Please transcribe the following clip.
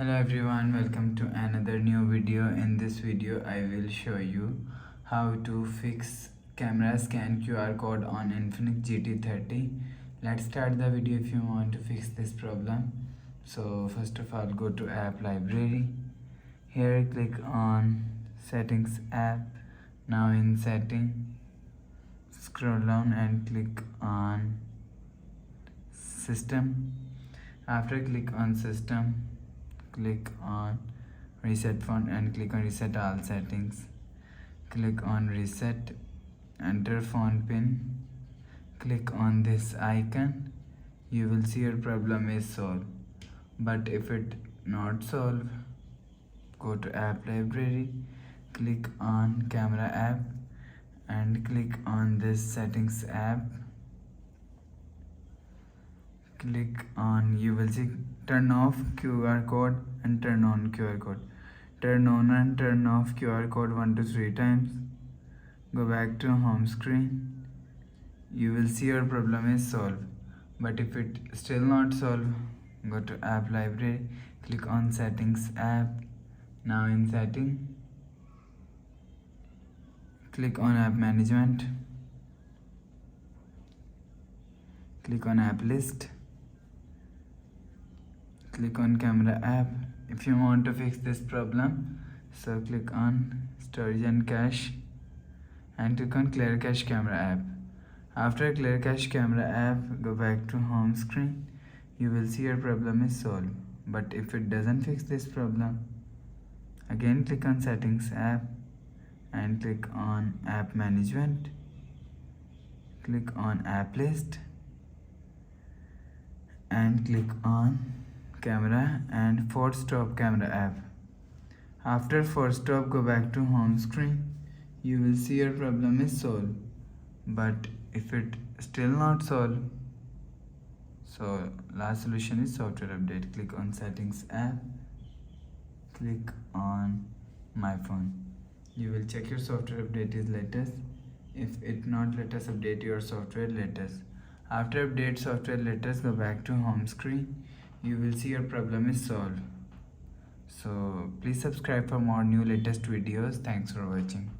Hello everyone, welcome to another new video. In this video I will show you how to fix camera scan QR code on Infinix GT30. Let's start the video if you want to fix this problem. So first of all, go to app library. Here click on settings app. Now in setting, scroll down and click on system. After click on system, click on reset font and click on reset all settings. Click on reset, enter font pin, click on this icon. You will see your problem is solved. But if it not solved, go to app library, click on camera app and click on this settings app. Click on, you will see turn off QR code and turn on QR code. Turn on and turn off QR code 1 to 3 times. Go back to home screen. You will see your problem is solved. But if it still not solved, go to app library, click on settings app. Now in setting, click on app management, click on app list, click on camera app. If you want to fix this problem, so click on storage and cache and click on clear cache camera app. After clear cache camera app, go back to home screen. You will see your problem is solved. But if it doesn't fix this problem, again click on settings app and click on app management, click on app list and click on camera and force stop camera app. After force stop, go back to home screen. You will see your problem is solved. But if it still not solved, so last solution is software update. Click on settings app, click on my phone. You will check your software update is latest. If it not, let us update your software latest. After update software latest, go back to home screen. You will see your problem is solved. So please subscribe for more new latest videos. Thanks for watching.